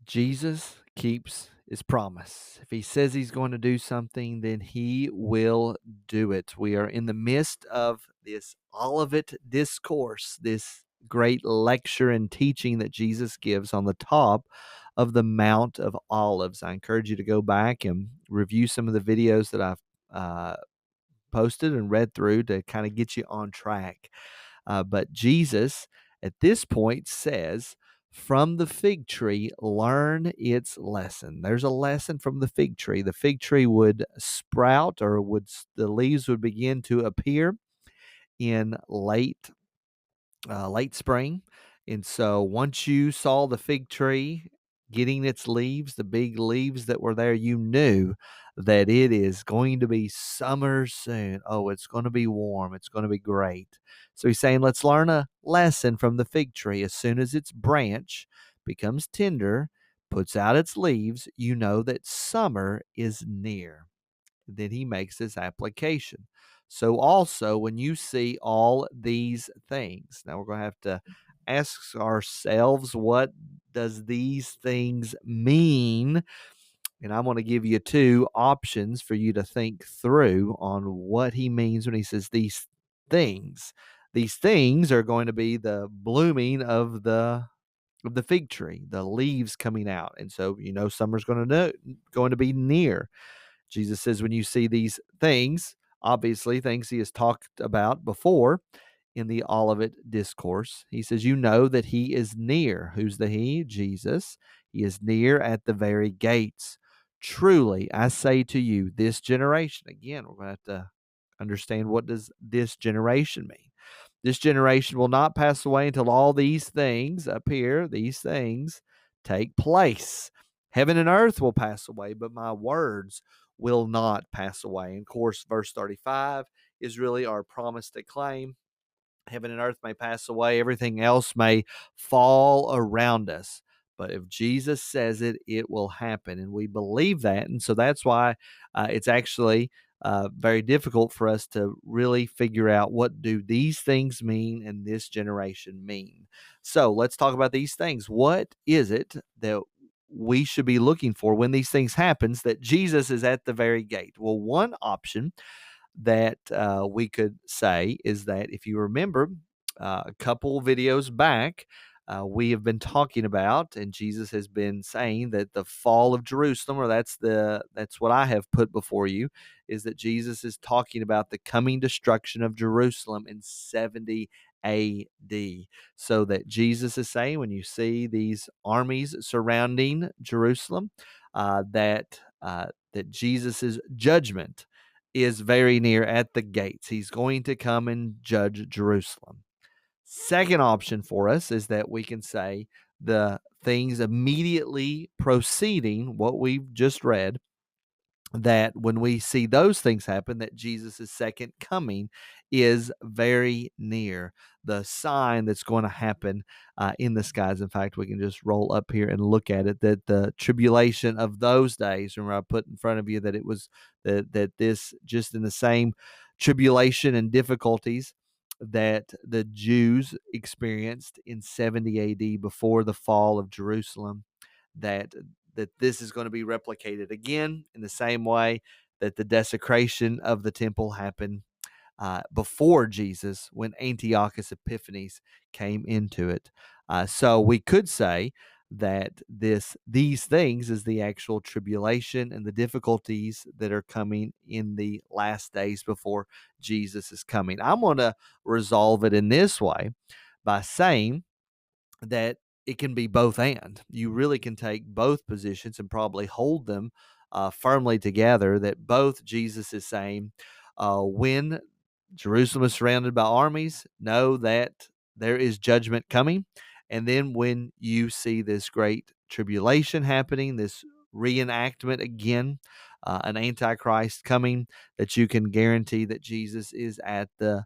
Jesus keeps his promise. If he says he's going to do something, then he will do it. We are in the midst of this Olivet discourse, this great lecture and teaching that Jesus gives on the top of the Mount of Olives. I encourage you to go back and review some of the videos that I've posted and read through to kind of get you on track. But Jesus at this point says, from the fig tree, learn its lesson. There's a lesson from the fig tree. The fig tree would sprout, or the leaves would begin to appear in late spring. And so once you saw the fig tree getting its leaves, the big leaves that were there, you knew that it is going to be summer soon. Oh, it's going to be warm. It's going to be great. So he's saying, let's learn a lesson from the fig tree. As soon as its branch becomes tender, puts out its leaves, you know that summer is near. Then he makes this application. So also, when you see all these things, now we're going to have to ask ourselves, what does these things mean? And I'm going to give you two options for you to think through on what he means when he says these things. These things are going to be the blooming of the fig tree, the leaves coming out. And so, summer's going to be near. Jesus says, when you see these things, obviously things he has talked about before in the Olivet discourse, he says, you know that he is near. Who's the he? Jesus. He is near at the very gates. Truly, I say to you, this generation, again, we're going to have to understand, what does this generation mean? This generation will not pass away until all these things appear, these things take place. Heaven and earth will pass away, but my words will not pass away. And of course, verse 35 is really our promise to claim. Heaven and earth may pass away, everything else may fall around us. But if Jesus says it, it will happen. And we believe that. And so that's why it's actually very difficult for us to really figure out, what do these things mean and this generation mean. So let's talk about these things. What is it that we should be looking for when these things happens, that Jesus is at the very gate? Well, one option that we could say is that, if you remember, a couple videos back, we have been talking about, and Jesus has been saying that the fall of Jerusalem, or that's what I have put before you, is that Jesus is talking about the coming destruction of Jerusalem in 70 AD. So that Jesus is saying, when you see these armies surrounding Jerusalem, that Jesus's judgment is very near at the gates. He's going to come and judge Jerusalem. Second option for us is that we can say the things immediately preceding what we've just read, that when we see those things happen, that Jesus' second coming is very near. The sign that's going to happen in the skies. In fact, we can just roll up here and look at it, that the tribulation of those days, remember I put in front of you that it was that this, just in the same tribulation and difficulties that the Jews experienced in 70 AD before the fall of Jerusalem, that this is going to be replicated again in the same way that the desecration of the temple happened before Jesus, when Antiochus Epiphanes came into it. So we could say that these things is the actual tribulation and the difficulties that are coming in the last days before Jesus is coming. I'm going to resolve it in this way by saying that it can be both and. You really can take both positions and probably hold them firmly together, that both Jesus is saying, when Jerusalem is surrounded by armies, know that there is judgment coming. And then when you see this great tribulation happening, this reenactment again, an antichrist coming, that you can guarantee that Jesus is at the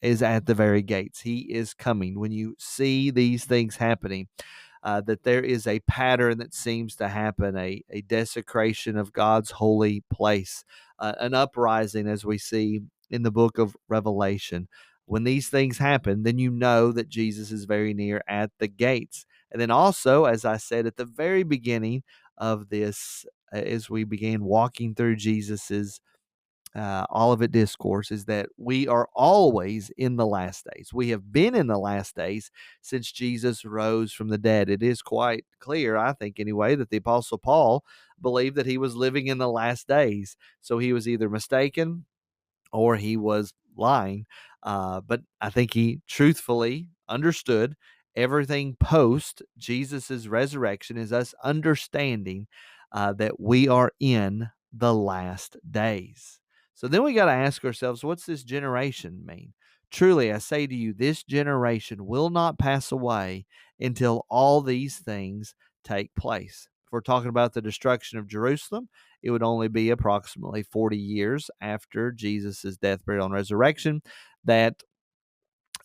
very gates. He is coming. When you see these things happening, that there is a pattern that seems to happen, a desecration of God's holy place, an uprising, as we see in the book of Revelation. When these things happen, then you know that Jesus is very near at the gates. And then also, as I said at the very beginning of this, as we began walking through Jesus's Olivet Discourse, is that we are always in the last days. We have been in the last days since Jesus rose from the dead. It is quite clear, I think anyway, that the Apostle Paul believed that he was living in the last days. So he was either mistaken or he was lying. But I think he truthfully understood everything post Jesus's resurrection is us understanding that we are in the last days. So then we got to ask ourselves, what's this generation mean? Truly, I say to you, this generation will not pass away until all these things take place. If we're talking about the destruction of Jerusalem, it would only be approximately 40 years after Jesus' death, burial, and resurrection that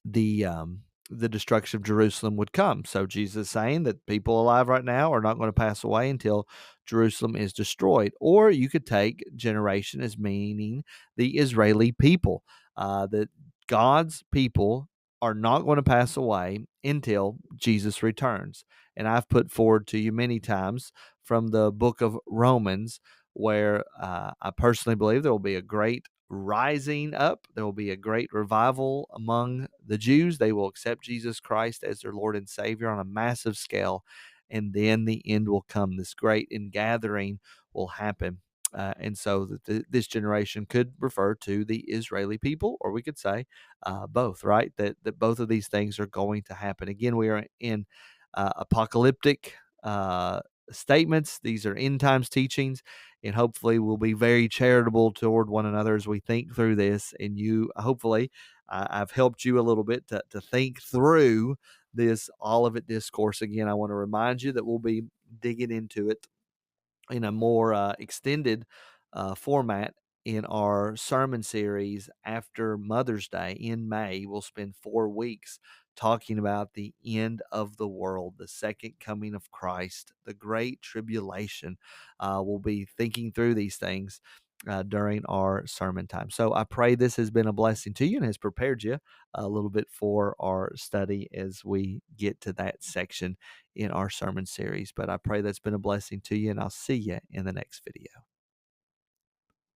the um, the destruction of Jerusalem would come. So Jesus is saying that people alive right now are not going to pass away until Jerusalem is destroyed. Or you could take generation as meaning the Israeli people, that God's people are not going to pass away until Jesus returns. And I've put forward to you many times from the book of Romans, where I personally believe there will be a great rising up. There will be a great revival among the Jews. They will accept Jesus Christ as their Lord and Savior on a massive scale. And then the end will come. This great ingathering will happen. And so this generation could refer to the Israeli people, or we could say both, right? That both of these things are going to happen. Again, we are in apocalyptic statements. These are end times teachings, and hopefully we'll be very charitable toward one another as we think through this. And you, hopefully, I've helped you a little bit to think through this Olivet Discourse. Again, I want to remind you that we'll be digging into it in a more extended format in our sermon series after Mother's Day in May. We'll spend 4 weeks talking about the end of the world, the second coming of Christ, the great tribulation. We'll be thinking through these things during our sermon time. So I pray this has been a blessing to you and has prepared you a little bit for our study as we get to that section in our sermon series. But I pray that's been a blessing to you, and I'll see you in the next video.